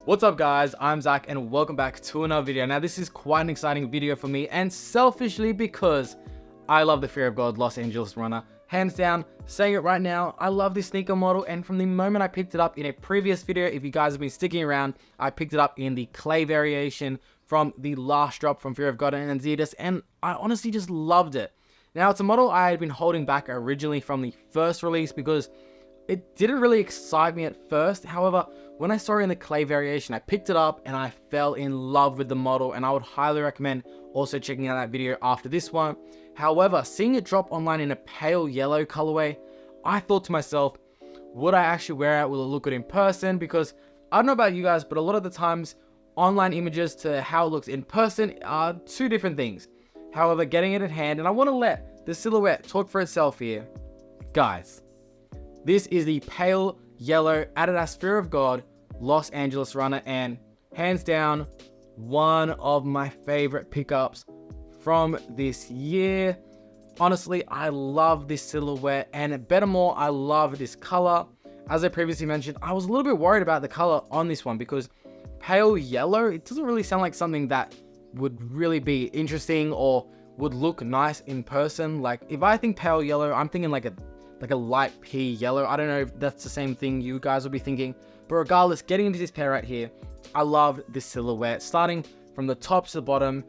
What's up guys, I'm Zach and welcome back to another video. Now this is quite an exciting video for me and selfishly because I love the Fear of God Los Angeles runner. Hands down, saying it right now, I love this sneaker model, and from the moment I picked it up in a previous video, if you guys have been sticking around, I picked it up in the clay variation from the last drop from Fear of God and Adidas, and I honestly just loved it. Now it's a model I had been holding back originally from the first release because it didn't really excite me at first. However, when I saw it in the clay variation, I picked it up and I fell in love with the model, and I would highly recommend also checking out that video after this one. However, seeing it drop online in a pale yellow colorway, I thought to myself, would I actually wear it? Will it look good in person? Because I don't know about you guys, but a lot of the times online images to how it looks in person are two different things. However, getting it in hand, and I want to let the silhouette talk for itself here. Guys, this is the pale yellow Adidas Fear of God Los Angeles runner, and hands down, one of my favorite pickups from this year. Honestly, I love this silhouette, and better more, I love this color. As I previously mentioned, I was a little bit worried about the color on this one because pale yellow, it doesn't really sound like something that would really be interesting or would look nice in person. Like if I think pale yellow, I'm thinking like a light pea yellow. I don't know if that's the same thing you guys will be thinking, but regardless, getting into this pair right here, I love this silhouette. Starting from the top to the bottom,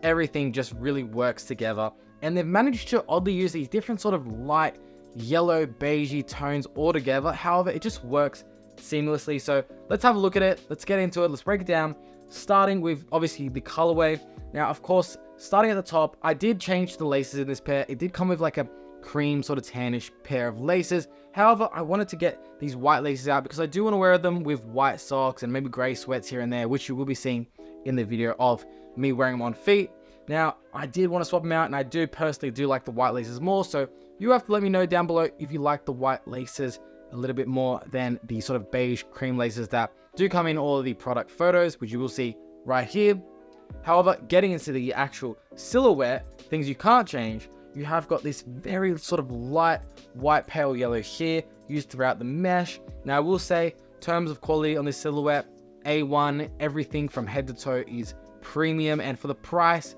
everything just really works together, and they've managed to oddly use these different sort of light yellow beigey tones all together. However, it just works seamlessly. So let's have a look at it. Let's get into it. Let's break it down, starting with obviously the colorway. Now, of course, starting at the top, I did change the laces in this pair. It did come with like a cream sort of tannish pair of laces. However, I wanted to get these white laces out because I do want to wear them with white socks and maybe gray sweats here and there, which you will be seeing in the video of me wearing them on feet. Now, I did want to swap them out, and I do personally like the white laces more, so you have to let me know down below if you like the white laces a little bit more than the sort of beige cream laces that do come in all of the product photos, which you will see right here. However, getting into the actual silhouette, things you can't change, you have got this very sort of light white pale yellow here used throughout the mesh. Now I will say, in terms of quality on this silhouette, A1, everything from head to toe is premium, and for the price,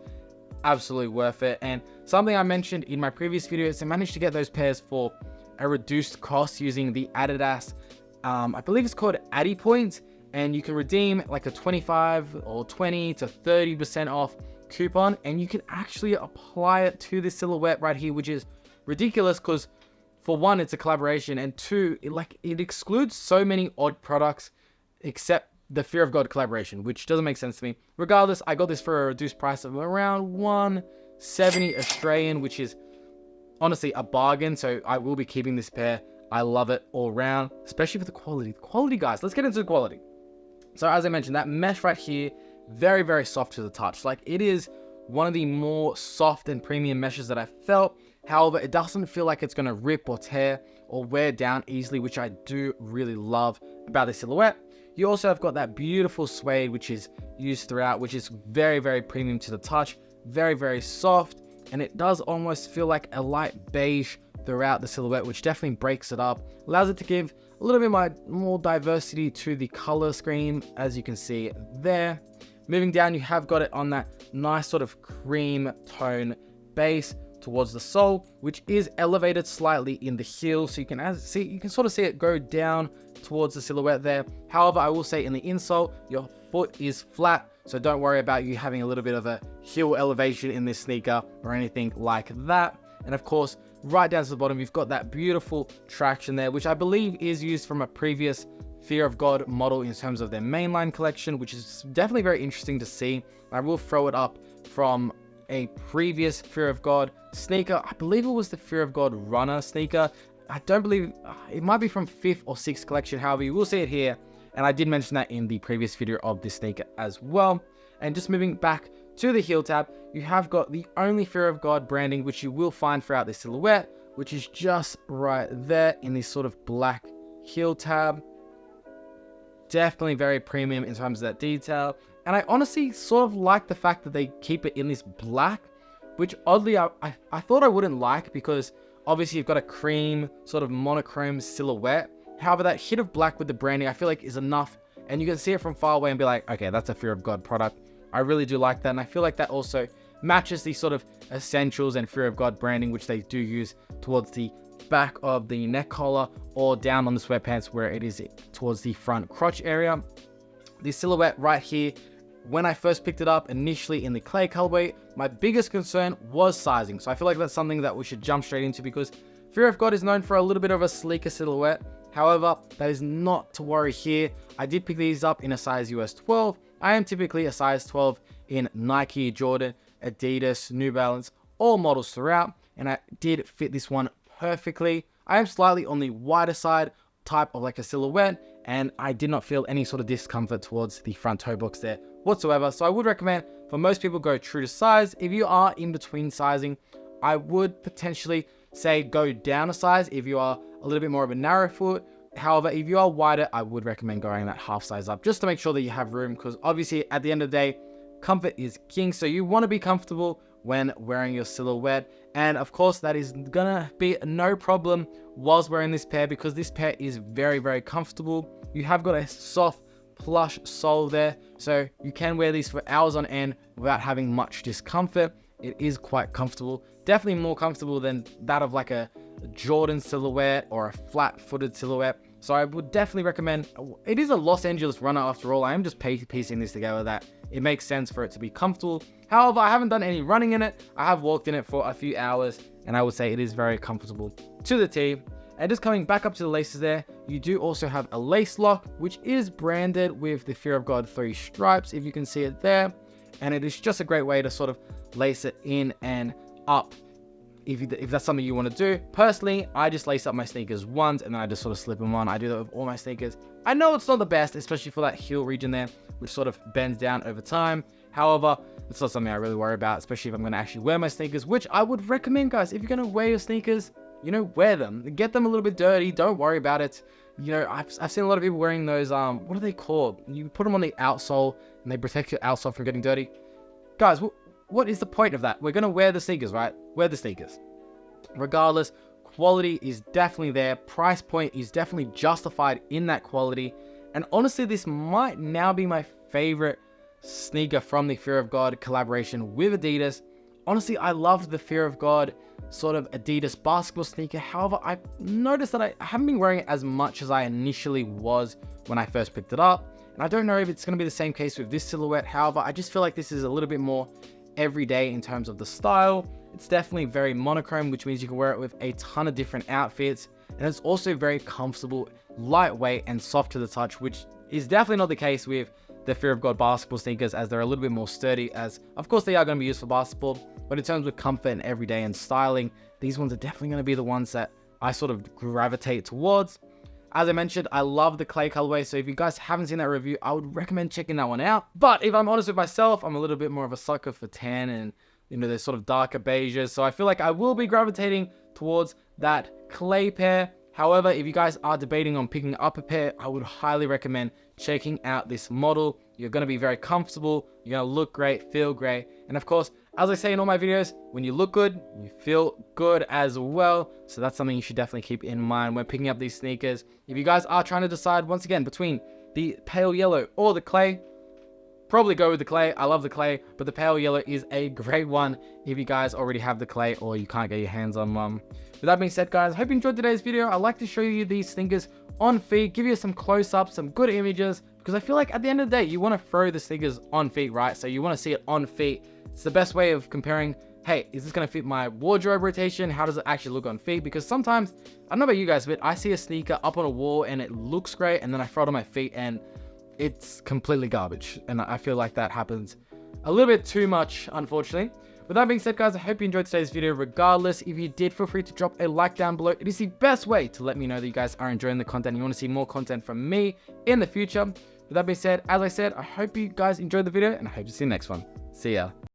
absolutely worth it. And something I mentioned in my previous videos, I managed to get those pairs for a reduced cost using the Adidas, I believe it's called Adi Points, and you can redeem like a 25 or 20 to 30% off coupon, and you can actually apply it to this silhouette right here, which is ridiculous because for one, it's a collaboration, and two, it excludes so many odd products except the Fear of God collaboration, which doesn't make sense to me. Regardless, I got this for a reduced price of around 170 Australian, which is honestly a bargain. So I will be keeping this pair. I love it all around, especially for the quality. The quality, guys, let's get into the quality. So as I mentioned, that mesh right here, very, very soft to the touch. Like it is one of the more soft and premium meshes that I felt. However, it doesn't feel like it's going to rip or tear or wear down easily, which I do really love about the silhouette. You also have got that beautiful suede, which is used throughout, which is very, very premium to the touch, very, very soft, and it does almost feel like a light beige throughout the silhouette, which definitely breaks it up, allows it to give a little bit more diversity to the color scheme, as you can see there. Moving down, you have got it on that nice sort of cream tone base towards the sole, which is elevated slightly in the heel, so you can sort of see it go down towards the silhouette there. However, I will say in the insole, your foot is flat, so don't worry about you having a little bit of a heel elevation in this sneaker or anything like that. And of course, right down to the bottom, you've got that beautiful traction there, which I believe is used from a previous Fear of God model in terms of their mainline collection, which is definitely very interesting to see. I will throw it up from a previous Fear of God sneaker. I believe it was the Fear of God runner sneaker. I don't believe, it might be from 5th or 6th collection. However, you will see it here, and I did mention that in the previous video of this sneaker as well. And just moving back to the heel tab, you have got the only Fear of God branding which you will find throughout the silhouette, which is just right there in this sort of black heel tab. Definitely very premium in terms of that detail, and I honestly sort of like the fact that they keep it in this black, which oddly I thought I wouldn't like, because obviously you've got a cream sort of monochrome silhouette. However, that hit of black with the branding I feel like is enough and you can see it from far away and be like, okay, that's a Fear of God product. I really do like that, and I feel like that also matches the sort of essentials and Fear of God branding, which they do use towards the back of the neck collar or down on the sweatpants where it is towards the front crotch area. The silhouette right here, when I first picked it up initially in the clay colorway, my biggest concern was sizing. So I feel like that's something that we should jump straight into, because Fear of God is known for a little bit of a sleeker silhouette. However, that is not to worry here. I did pick these up in a size US 12. I am typically a size 12 in Nike, Jordan, Adidas, New Balance, all models throughout, and I did fit this one perfectly. I am slightly on the wider side type of like a silhouette, and I did not feel any sort of discomfort towards the front toe box there whatsoever. So I would recommend for most people go true to size. If you are in between sizing, I would potentially say go down a size if you are a little bit more of a narrow foot. However, if you are wider, I would recommend going that half size up just to make sure that you have room, because obviously at the end of the day, comfort is king. So you want to be comfortable when wearing your silhouette, and of course that is gonna be no problem whilst wearing this pair, because this pair is very, very comfortable. You have got a soft plush sole there, so you can wear these for hours on end without having much discomfort. It is quite comfortable, definitely more comfortable than that of like a Jordan silhouette or a flat-footed silhouette. So I would definitely recommend. It is a Los Angeles runner after all. I am just piecing this together that it makes sense for it to be comfortable. However, I haven't done any running in it. I have walked in it for a few hours, and I would say it is very comfortable to the T. And just coming back up to the laces there, you do also have a lace lock, which is branded with the Fear of God 3 stripes, if you can see it there. And it is just a great way to sort of lace it in and up if that's something you want to do. Personally, I just lace up my sneakers once and then I just sort of slip them on. I do that with all my sneakers. I know it's not the best, especially for that heel region there, which sort of bends down over time. However, it's not something I really worry about, especially if I'm going to actually wear my sneakers, which I would recommend, guys. If you're going to wear your sneakers, you know, wear them. Get them a little bit dirty. Don't worry about it. You know, I've seen a lot of people wearing those, what are they called? You put them on the outsole and they protect your outsole from getting dirty. Guys, what is the point of that? We're going to wear the sneakers, right? Wear the sneakers. Regardless, quality is definitely there. Price point is definitely justified in that quality. And honestly, this might now be my favorite sneaker from the Fear of God collaboration with Adidas. Honestly, I loved the Fear of God sort of Adidas basketball sneaker. However, I noticed that I haven't been wearing it as much as I initially was when I first picked it up. And I don't know if it's going to be the same case with this silhouette. However, I just feel like this is a little bit more everyday in terms of the style. It's definitely very monochrome, which means you can wear it with a ton of different outfits. And it's also very comfortable, lightweight, and soft to the touch, which is definitely not the case with the Fear of God basketball sneakers, as they're a little bit more sturdy, as of course they are going to be used for basketball. But in terms of comfort and everyday and styling, these ones are definitely going to be the ones that I sort of gravitate towards. As I mentioned, I love the clay colorway, so if you guys haven't seen that review, I would recommend checking that one out. But if I'm honest with myself, I'm a little bit more of a sucker for tan and, you know, they're sort of darker beiges. So I feel like I will be gravitating towards that clay pair. However, if you guys are debating on picking up a pair, I would highly recommend checking out this model. You're going to be very comfortable. You're going to look great, feel great. And of course, as I say in all my videos, when you look good, you feel good as well. So that's something you should definitely keep in mind when picking up these sneakers. If you guys are trying to decide, once again, between the pale yellow or the clay, probably go with the clay. I love the clay, but the pale yellow is a great one if you guys already have the clay or you can't get your hands on one. With that being said, guys, I hope you enjoyed today's video. I like to show you these sneakers on feet, give you some close-ups, some good images, because I feel like at the end of the day, you want to throw the sneakers on feet, right? So you want to see it on feet. It's the best way of comparing, hey, is this going to fit my wardrobe rotation? How does it actually look on feet? Because sometimes, I don't know about you guys, but I see a sneaker up on a wall and it looks great, and then I throw it on my feet and it's completely garbage. And I feel like that happens a little bit too much, unfortunately. With that being said, guys, I hope you enjoyed today's video. Regardless, if you did, feel free to drop a like down below. It is the best way to let me know that you guys are enjoying the content and you want to see more content from me in the future. With that being said, as I said, I hope you guys enjoyed the video and I hope to see you in the next one. See ya.